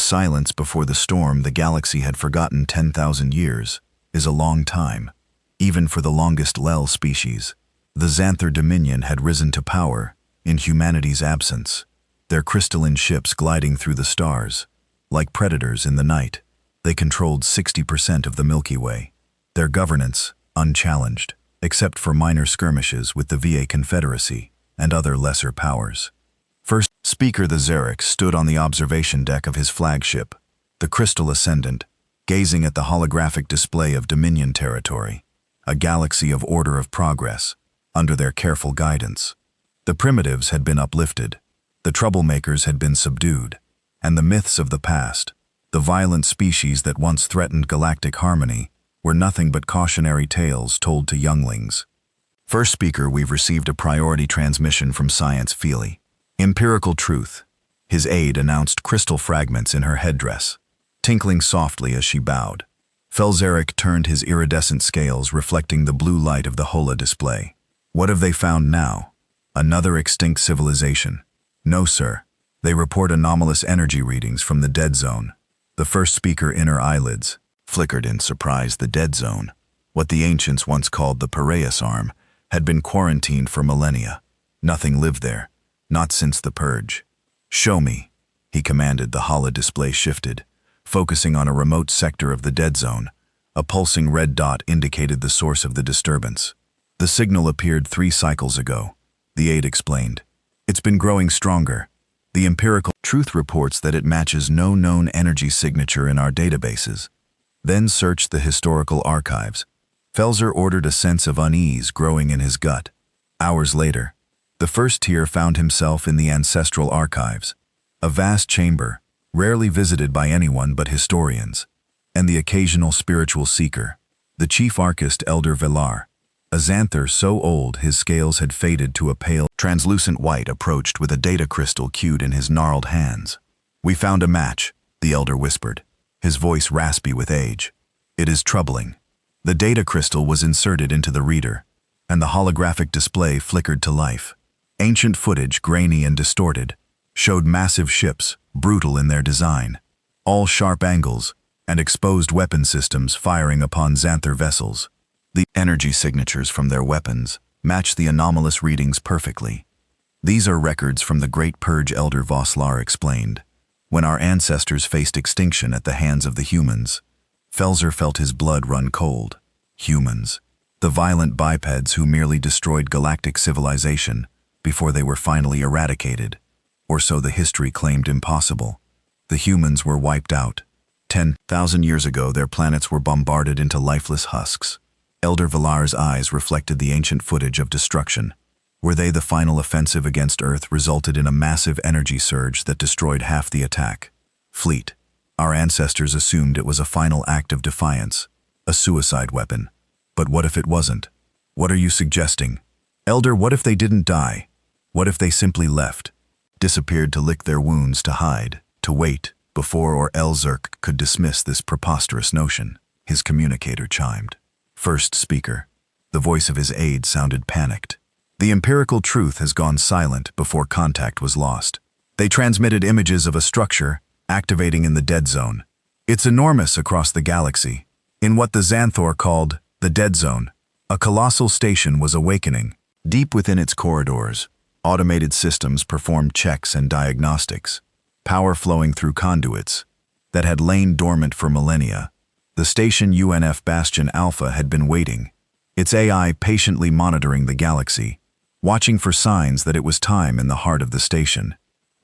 silence before the storm the galaxy had forgotten 10,000 years is a long time, even for the longest Lel species. The Xanther Dominion had risen to power in humanity's absence, their crystalline ships gliding through the stars. Like predators in the night, they controlled 60% of the Milky Way, their governance unchallenged, except for minor skirmishes with the VA Confederacy and other lesser powers. First Speaker the Xeric stood on the observation deck of his flagship, the Crystal Ascendant, gazing at the holographic display of Dominion territory, a galaxy of order of progress, under their careful guidance. The primitives had been uplifted, the troublemakers had been subdued, and the myths of the past, the violent species that once threatened galactic harmony, were nothing but cautionary tales told to younglings. First Speaker, we've received a priority transmission from Science Feely. Empirical truth. His aide announced crystal fragments in her headdress, tinkling softly as she bowed. Felzeric turned his iridescent scales reflecting the blue light of the Hola display. What have they found now? Another extinct civilization? No, sir. They report anomalous energy readings from the dead zone. The First Speaker inner eyelids flickered in surprise. The dead zone, what the ancients once called the Piraeus Arm, had been quarantined for millennia. Nothing lived there. Not since the Purge. Show me, he commanded. The Hola display shifted, focusing on a remote sector of the dead zone. A pulsing red dot indicated the source of the disturbance. The signal appeared 3 cycles ago, the aide explained. It's been growing stronger. The empirical truth reports that it matches no known energy signature in our databases. Then searched the historical archives. Felzer ordered, a sense of unease growing in his gut. Hours later, the first tier found himself in the ancestral archives, a vast chamber, rarely visited by anyone but historians, and the occasional spiritual seeker, the chief archist Elder Villar, a Xanther so old his scales had faded to a pale, translucent white, approached with a data crystal cued in his gnarled hands. We found a match, the Elder whispered, his voice raspy with age. It is troubling. The data crystal was inserted into the reader, and the holographic display flickered to life. Ancient footage, grainy and distorted, showed massive ships, brutal in their design, all sharp angles, and exposed weapon systems firing upon Xanther vessels. The energy signatures from their weapons match the anomalous readings perfectly. These are records from the Great Purge, Elder Voslar explained. When our ancestors faced extinction at the hands of the humans, Felzer felt his blood run cold. Humans, the violent bipeds who merely destroyed galactic civilization before they were finally eradicated, or so the history claimed impossible. The humans were wiped out. 10,000 years ago, their planets were bombarded into lifeless husks. Elder Villar's eyes reflected the ancient footage of destruction. Were they the final offensive against Earth, resulted in a massive energy surge that destroyed half the attack fleet? Our ancestors assumed it was a final act of defiance, a suicide weapon. But what if it wasn't? What are you suggesting? Elder, what if they didn't die? What if they simply left, disappeared to lick their wounds, to hide, to wait, before or Elzerk could dismiss this preposterous notion? His communicator chimed. First Speaker. The voice of his aide sounded panicked. The empirical truth has gone silent before contact was lost. They transmitted images of a structure activating in the dead zone. It's enormous across the galaxy. In what the Xanthor called the dead zone, a colossal station was awakening. Deep within its corridors, automated systems performed checks and diagnostics, power flowing through conduits that had lain dormant for millennia. The station UNF Bastion Alpha had been waiting, its AI patiently monitoring the galaxy, watching for signs that it was time. In the heart of the station,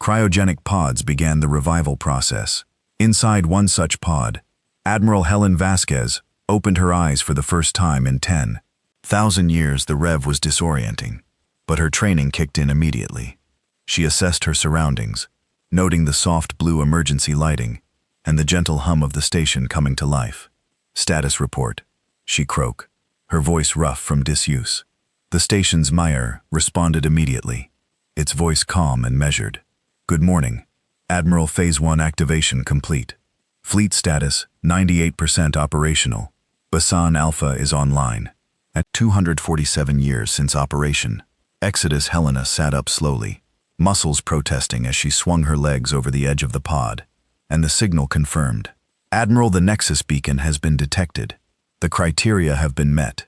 cryogenic pods began the revival process. Inside one such pod, Admiral Helen Vasquez opened her eyes for the first time in 10,000 years. The Rev was disorienting, but her training kicked in immediately. She assessed her surroundings, noting the soft blue emergency lighting and the gentle hum of the station coming to life. Status report, she croaked, her voice rough from disuse. The station's Meyer responded immediately, its voice calm and measured. Good morning. Admiral Phase 1 activation complete. Fleet status 98% operational. Basan Alpha is online. At 247 years since operation, Exodus Helena sat up slowly, muscles protesting as she swung her legs over the edge of the pod. and the signal confirmed. Admiral, the Nexus beacon has been detected. The criteria have been met.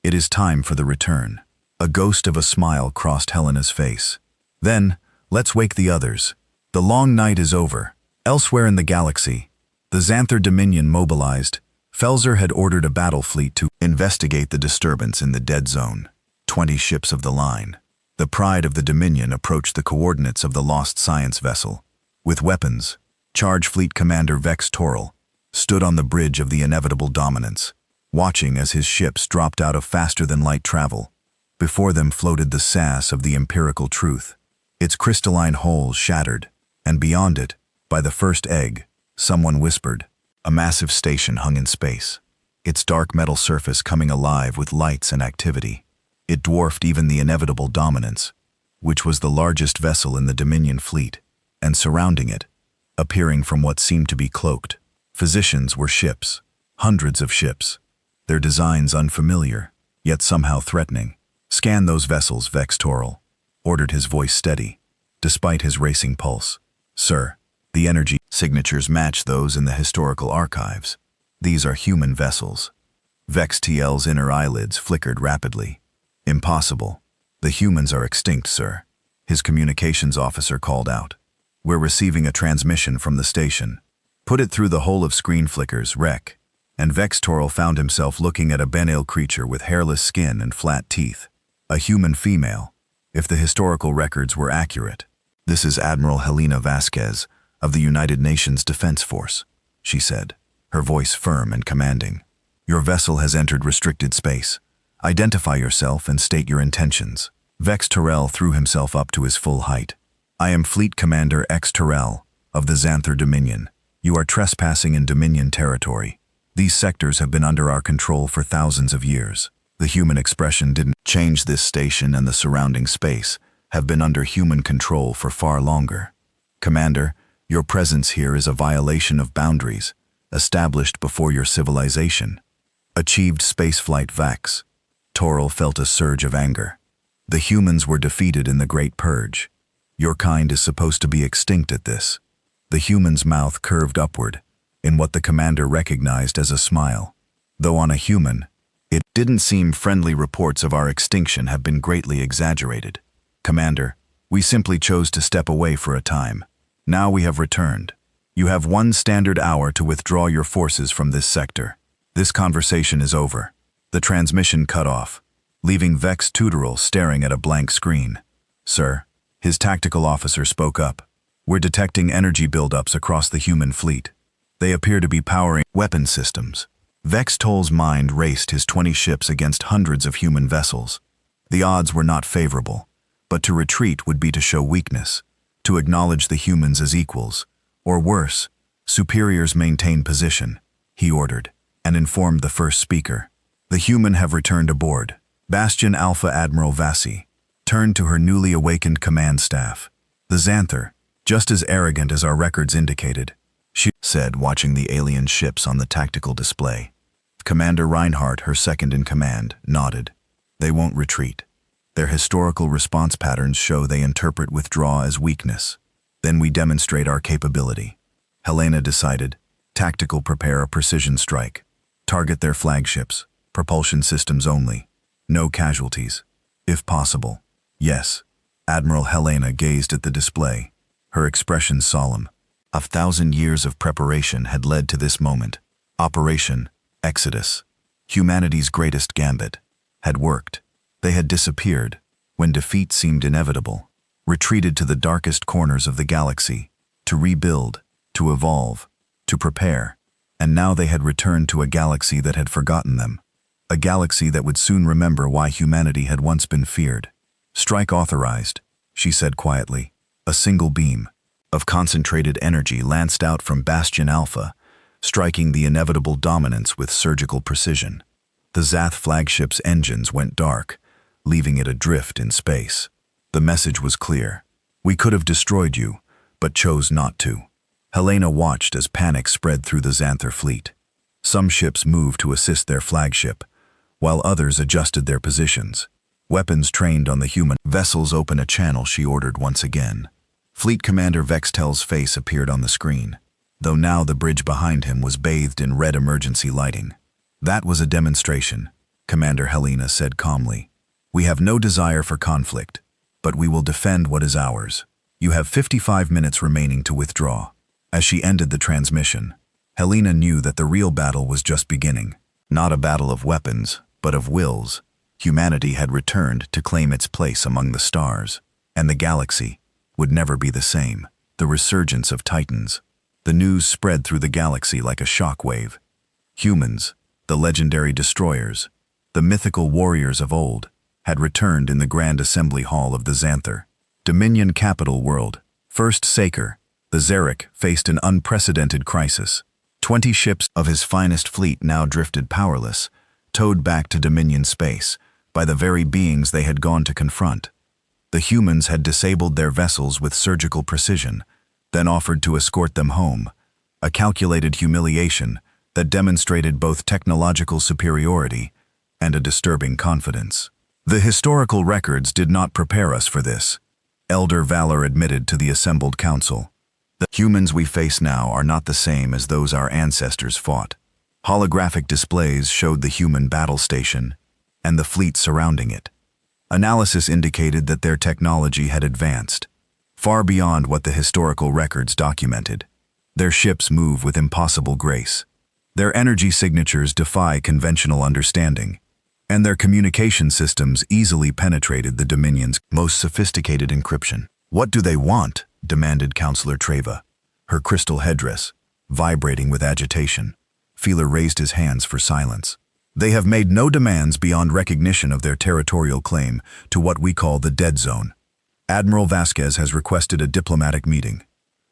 It is time for the return. A ghost of a smile crossed Helena's face. Then, let's wake the others. The long night is over. Elsewhere in the galaxy, the Xanther Dominion mobilized. Felzer had ordered a battle fleet to investigate the disturbance in the dead zone. 20 ships of the line. The pride of the Dominion approached the coordinates of the lost science vessel. With weapons, Charge Fleet Commander Vex Toril stood on the bridge of the inevitable dominance, watching as his ships dropped out of faster-than-light travel. Before them floated the SAS of the empirical truth, its crystalline hulls shattered, and beyond it, by the first egg, someone whispered. A massive station hung in space, its dark metal surface coming alive with lights and activity. It dwarfed even the inevitable dominance, which was the largest vessel in the Dominion fleet, and surrounding it, appearing from what seemed to be cloaked, physicians were ships, hundreds of ships, their designs unfamiliar, yet somehow threatening. Scan those vessels, Vex Toril ordered, his voice steady, despite his racing pulse. Sir, the energy signatures match those in the historical archives. These are human vessels. Vex TL's inner eyelids flickered rapidly. Impossible. The humans are extinct, sir. His communications officer called out. We're receiving a transmission from the station. Put it through the whole of screen flickers, rec. And Vex Toril found himself looking at a Benale creature with hairless skin and flat teeth. A human female, if the historical records were accurate. This is Admiral Helena Vasquez of the United Nations Defense Force, she said, her voice firm and commanding. Your vessel has entered restricted space. Identify yourself and state your intentions. Vex Toril threw himself up to his full height. I am Fleet Commander X Toril of the Xanther Dominion. You are trespassing in Dominion territory. These sectors have been under our control for thousands of years. The human expression didn't change. This station and the surrounding space have been under human control for far longer. Commander, your presence here is a violation of boundaries established before your civilization. Achieved spaceflight Vax. Toril felt a surge of anger. The humans were defeated in the Great Purge. Your kind is supposed to be extinct at this. The human's mouth curved upward, in what the commander recognized as a smile. Though on a human, it didn't seem friendly. Reports of our extinction have been greatly exaggerated. Commander, we simply chose to step away for a time. Now we have returned. You have 1 standard hour to withdraw your forces from this sector. This conversation is over. The transmission cut off, leaving Vex Toril staring at a blank screen. Sir, his tactical officer spoke up. We're detecting energy buildups across the human fleet. They appear to be powering weapon systems. Vex Toril's mind raced his 20 ships against hundreds of human vessels. The odds were not favorable, but to retreat would be to show weakness, to acknowledge the humans as equals, or worse, superiors. Maintain position, he ordered, and informed the first speaker. The human have returned aboard. Bastion Alpha Admiral Vassi turned to her newly awakened command staff. The Xanther, just as arrogant as our records indicated, she said, watching the alien ships on the tactical display. Commander Reinhardt, her second in command, nodded. They won't retreat. Their historical response patterns show they interpret withdrawal as weakness. Then we demonstrate our capability. Helena decided. Tactical, prepare a precision strike. Target their flagships. Propulsion systems only. No casualties. If possible. Yes. Admiral Helena gazed at the display, her expression solemn. 1,000 years of preparation had led to this moment. Operation Exodus, humanity's greatest gambit, had worked. They had disappeared when defeat seemed inevitable, retreated to the darkest corners of the galaxy, to rebuild, to evolve, to prepare. And now they had returned to a galaxy that had forgotten them, a galaxy that would soon remember why humanity had once been feared. Strike authorized, she said quietly. A single beam of concentrated energy lanced out from Bastion Alpha, striking the inevitable dominance with surgical precision. The Zath flagship's engines went dark, leaving it adrift in space. The message was clear. We could have destroyed you, but chose not to. Helena watched as panic spread through the Xanther fleet. Some ships moved to assist their flagship, while others adjusted their positions. Weapons trained on the human vessels. Open a channel, she ordered once again. Fleet Commander Vex Toril's face appeared on the screen. though now the bridge behind him was bathed in red emergency lighting. "That was a demonstration," Commander Helena said calmly. "We have no desire for conflict, but we will defend what is ours. You have 55 minutes remaining to withdraw." As she ended the transmission, Helena knew that the real battle was just beginning. Not a battle of weapons, but of wills. Humanity had returned to claim its place among the stars, and the galaxy would never be the same. The resurgence of Titans. The news spread through the galaxy like a shockwave. Humans, the legendary destroyers, the mythical warriors of old, had returned in the grand assembly hall of the Xanther. Dominion capital world. First Saker, the Xeric, faced an unprecedented crisis. 20 ships of his finest fleet now drifted powerless, towed back to Dominion space by the very beings they had gone to confront. The humans had disabled their vessels with surgical precision, then offered to escort them home, a calculated humiliation that demonstrated both technological superiority and a disturbing confidence. "The historical records did not prepare us for this," Elder Valor admitted to the assembled council. "The humans we face now are not the same as those our ancestors fought." Holographic displays showed the human battle station and the fleet surrounding it. Analysis indicated that their technology had advanced, far beyond what the historical records documented. Their ships move with impossible grace. Their energy signatures defy conventional understanding, and their communication systems easily penetrated the Dominion's most sophisticated encryption. "What do they want?" demanded Counselor Treva, her crystal headdress vibrating with agitation. Feeler raised his hands for silence. "They have made no demands beyond recognition of their territorial claim to what we call the Dead Zone. Admiral Vasquez has requested a diplomatic meeting."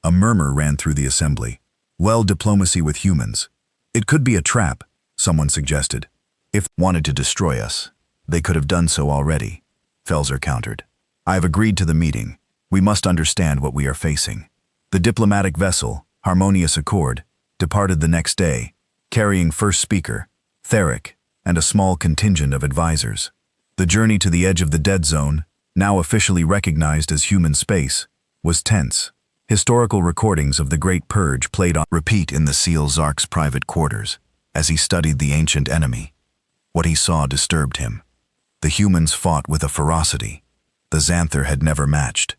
A murmur ran through the assembly. "Well, diplomacy with humans. It could be a trap," someone suggested. "If they wanted to destroy us, they could have done so already," Felser countered. "I have agreed to the meeting. We must understand what we are facing." The diplomatic vessel, Harmonious Accord, departed the next day, carrying first speaker, Theric, and a small contingent of advisors. The journey to the edge of the Dead Zone, now officially recognized as human space, was tense. Historical recordings of the Great Purge played on repeat in the Seal Zark's private quarters as he studied the ancient enemy. What he saw disturbed him. The humans fought with a ferocity the Xanther had never matched.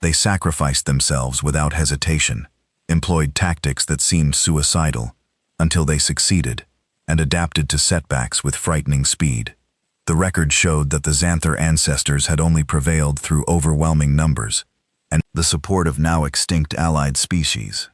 They sacrificed themselves without hesitation, employed tactics that seemed suicidal, until they succeeded, and adapted to setbacks with frightening speed. The record showed that the Xanther ancestors had only prevailed through overwhelming numbers and the support of now extinct allied species.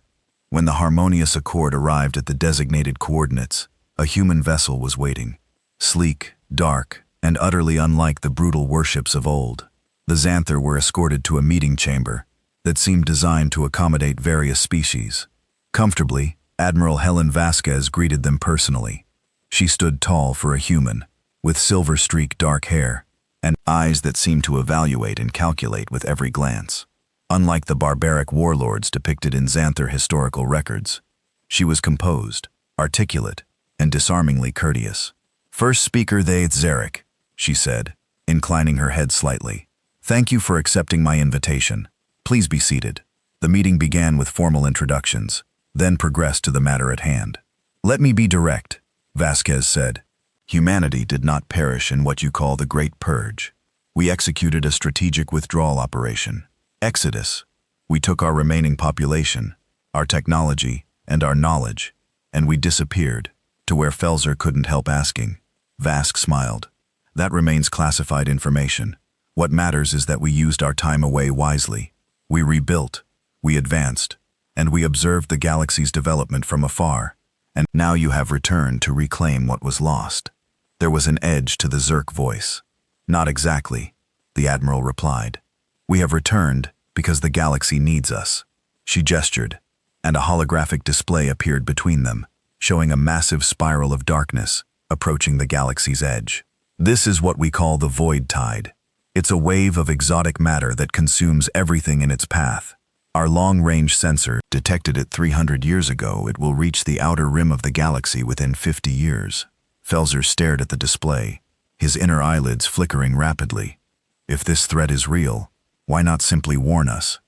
When the Harmonious Accord arrived at the designated coordinates, a human vessel was waiting. Sleek, dark, and utterly unlike the brutal warships of old, the Xanther were escorted to a meeting chamber that seemed designed to accommodate various species. Comfortably, Admiral Helen Vasquez greeted them personally. She stood tall for a human, with silver-streaked dark hair and eyes that seemed to evaluate and calculate with every glance. Unlike the barbaric warlords depicted in Xanther historical records, she was composed, articulate, and disarmingly courteous. "First speaker they Xeric," she said, inclining her head slightly. "Thank you for accepting my invitation. Please be seated." The meeting began with formal introductions, then progressed to the matter at hand. "Let me be direct," Vasquez said. "Humanity did not perish in what you call the Great Purge. We executed a strategic withdrawal operation. Exodus. We took our remaining population, our technology, and our knowledge, and we disappeared, to where Felser couldn't help asking." Vask smiled. "That remains classified information. What matters is that we used our time away wisely. We rebuilt, we advanced, and we observed the galaxy's development from afar, and now you have returned to reclaim what was lost." There was an edge to the Zerk voice. "Not exactly," the Admiral replied. "We have returned because the galaxy needs us." She gestured, and a holographic display appeared between them, showing a massive spiral of darkness approaching the galaxy's edge. "This is what we call the Void Tide. It's a wave of exotic matter that consumes everything in its path. Our long-range sensor detected it 300 years ago. It will reach the outer rim of the galaxy within 50 years. Felser stared at the display, his inner eyelids flickering rapidly. If this threat is real, why not simply warn us?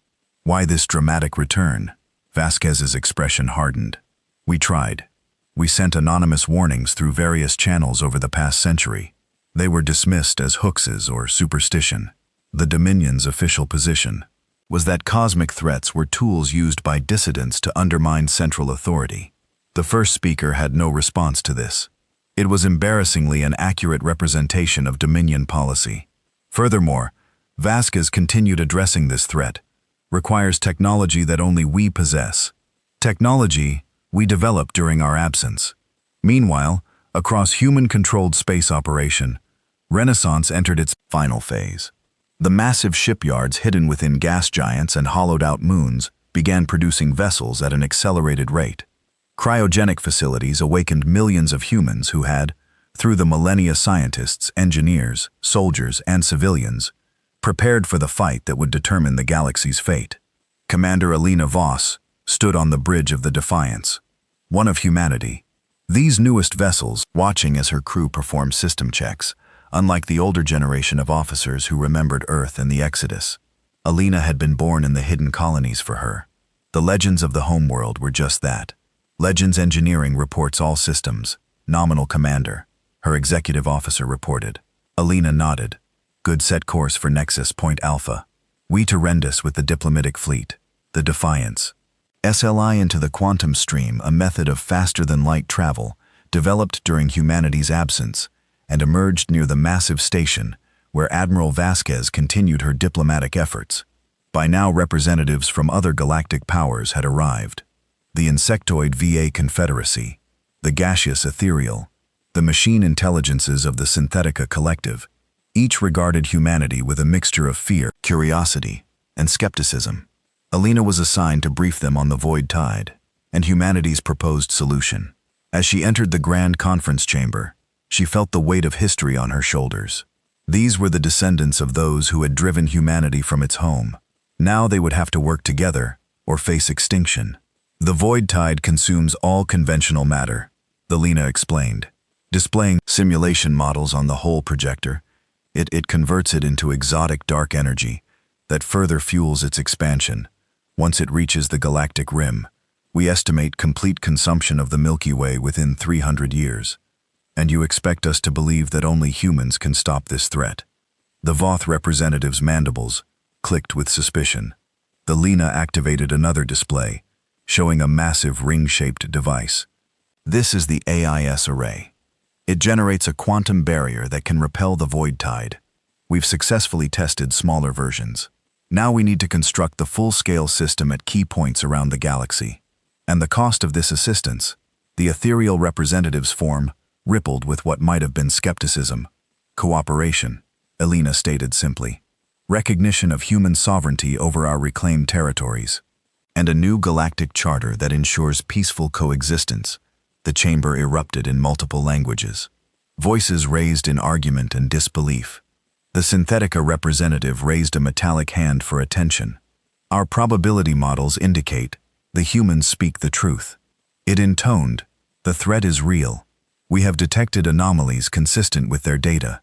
Why this dramatic return? Vasquez's expression hardened. We tried. We sent anonymous warnings through various channels over the past century. They were dismissed as hoaxes or superstition. The Dominion's official position was that cosmic threats were tools used by dissidents to undermine central authority. The first speaker had no response to this. It was embarrassingly an accurate representation of Dominion policy. Furthermore, Vasquez continued addressing this threat requires technology that only we possess. Technology we developed during our absence. Meanwhile, across human-controlled space operation, Renaissance entered its final phase. The massive shipyards hidden within gas giants and hollowed-out moons began producing vessels at an accelerated rate. Cryogenic facilities awakened millions of humans who had, through the millennia, scientists, engineers, soldiers, and civilians, prepared for the fight that would determine the galaxy's fate. Commander Elena Voss stood on the bridge of the Defiance, one of humanity. These newest vessels, watching as her crew performed system checks, unlike the older generation of officers who remembered Earth and the Exodus. Elena had been born in the hidden colonies for her. The legends of the homeworld were just that. Legends Engineering reports all systems. Nominal commander. Her executive officer reported. Elena nodded. Good, set course for Nexus Point Alpha. We to Rendus with the diplomatic fleet. The Defiance. SLI into the quantum stream, a method of faster-than-light travel, developed during humanity's absence, and emerged near the massive station, where Admiral Vasquez continued her diplomatic efforts. By now, representatives from other galactic powers had arrived. The Insectoid VA Confederacy, the Gaseous Ethereal, the machine intelligences of the Synthetica Collective, each regarded humanity with a mixture of fear, curiosity, and skepticism. Elena was assigned to brief them on the Void Tide and humanity's proposed solution. As she entered the grand conference chamber, she felt the weight of history on her shoulders. These were the descendants of those who had driven humanity from its home. Now they would have to work together or face extinction. The Void Tide consumes all conventional matter, Elena explained. Displaying simulation models on the whole projector, it converts it into exotic dark energy that further fuels its expansion. Once it reaches the galactic rim, we estimate complete consumption of the Milky Way within 300 years. And you expect us to believe that only humans can stop this threat? The Voth representative's mandibles clicked with suspicion. The Lena activated another display, showing a massive ring-shaped device. This is the AIS array. It generates a quantum barrier that can repel the Void Tide. We've successfully tested smaller versions. Now we need to construct the full-scale system at key points around the galaxy. And the cost of this assistance, the ethereal representative's form, rippled with what might have been skepticism. Cooperation, Elena stated simply. Recognition of human sovereignty over our reclaimed territories. And a new galactic charter that ensures peaceful coexistence. The chamber erupted in multiple languages. Voices raised in argument and disbelief. The Synthetica representative raised a metallic hand for attention. Our probability models indicate the humans speak the truth. It intoned, the threat is real. We have detected anomalies consistent with their data.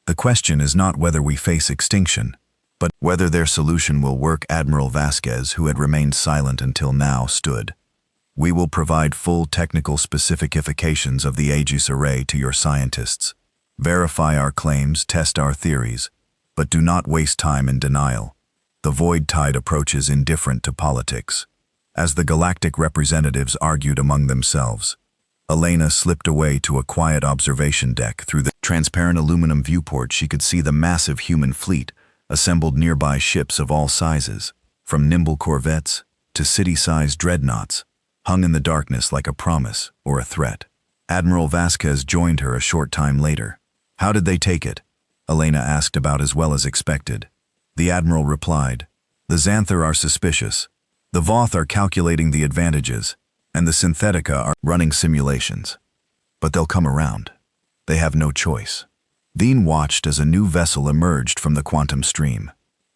The question is not whether we face extinction, but whether their solution will work. Admiral Vasquez, who had remained silent until now, stood. We will provide full technical specifications of the Aegis array to your scientists. Verify our claims, test our theories, but do not waste time in denial. The Void Tide approaches indifferent to politics. As the galactic representatives argued among themselves, Elena slipped away to a quiet observation deck. Through the transparent aluminum viewport, she could see the massive human fleet, assembled nearby ships of all sizes, from nimble corvettes to city-sized dreadnoughts, hung in the darkness like a promise or a threat. Admiral Vasquez joined her a short time later. How did they take it? Elena asked about as well as expected. The Admiral replied, the Xanthar are suspicious. The Voth are calculating the advantages, and the Synthetica are running simulations. But they'll come around. They have no choice. Dean watched as a new vessel emerged from the quantum stream.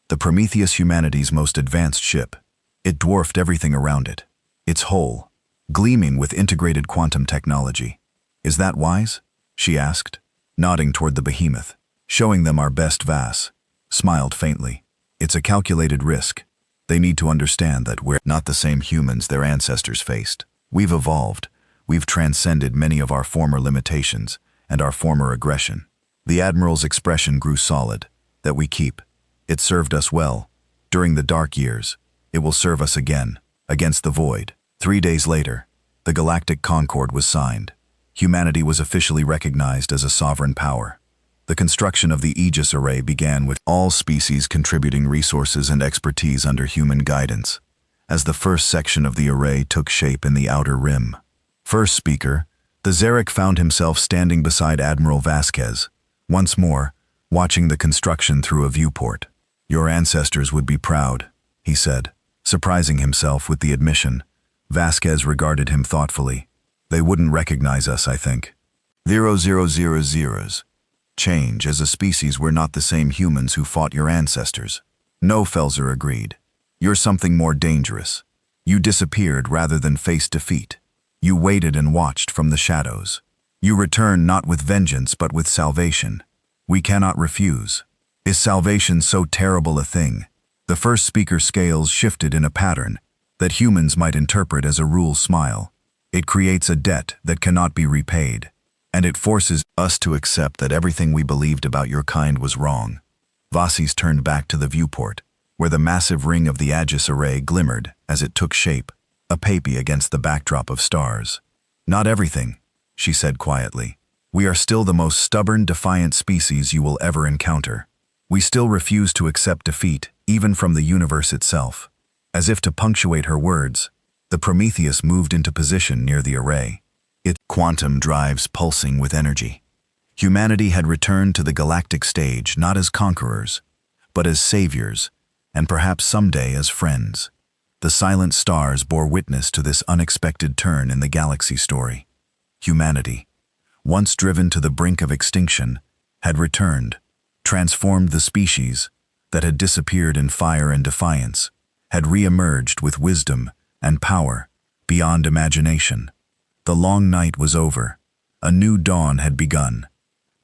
The Prometheus, humanity's most advanced ship. It dwarfed everything around it. Its hull, gleaming with integrated quantum technology. Is that wise? She asked, nodding toward the behemoth. Showing them our best Vas. Smiled faintly. It's a calculated risk. They need to understand that we're not the same humans their ancestors faced. We've evolved. We've transcended many of our former limitations and our former aggression. The Admiral's expression grew solid. That we keep. It served us well. During the dark years, it will serve us again, against the void. 3 days later, the Galactic Concord was signed. Humanity was officially recognized as a sovereign power. The construction of the Aegis Array began with all species contributing resources and expertise under human guidance, as the first section of the array took shape in the outer rim. First speaker, the Zarek found himself standing beside Admiral Vasquez, once more, watching the construction through a viewport. "Your ancestors would be proud," he said, surprising himself with the admission. Vasquez regarded him thoughtfully. "They wouldn't recognize us, I think." 0000s. Change. As a species, we're not the same humans who fought your ancestors. No, Felzer agreed. You're something more dangerous. You disappeared rather than face defeat. You waited and watched from the shadows. You return not with vengeance but with salvation. We cannot refuse. Is salvation so terrible a thing? The first speaker's scales shifted in a pattern that humans might interpret as a rule smile. It creates a debt that cannot be repaid, and it forces us to accept that everything we believed about your kind was wrong. Vasis turned back to the viewport, where the massive ring of the Aegis Array glimmered as it took shape, a papy against the backdrop of stars. "Not everything," she said quietly. "We are still the most stubborn, defiant species you will ever encounter. We still refuse to accept defeat, even from the universe itself." As if to punctuate her words, the Prometheus moved into position near the array, its quantum drives pulsing with energy. Humanity had returned to the galactic stage not as conquerors, but as saviors, and perhaps someday as friends. The silent stars bore witness to this unexpected turn in the galaxy story. Humanity, once driven to the brink of extinction, had returned, transformed. The species that had disappeared in fire and defiance had re-emerged with wisdom and power beyond imagination. The long night was over. A new dawn had begun,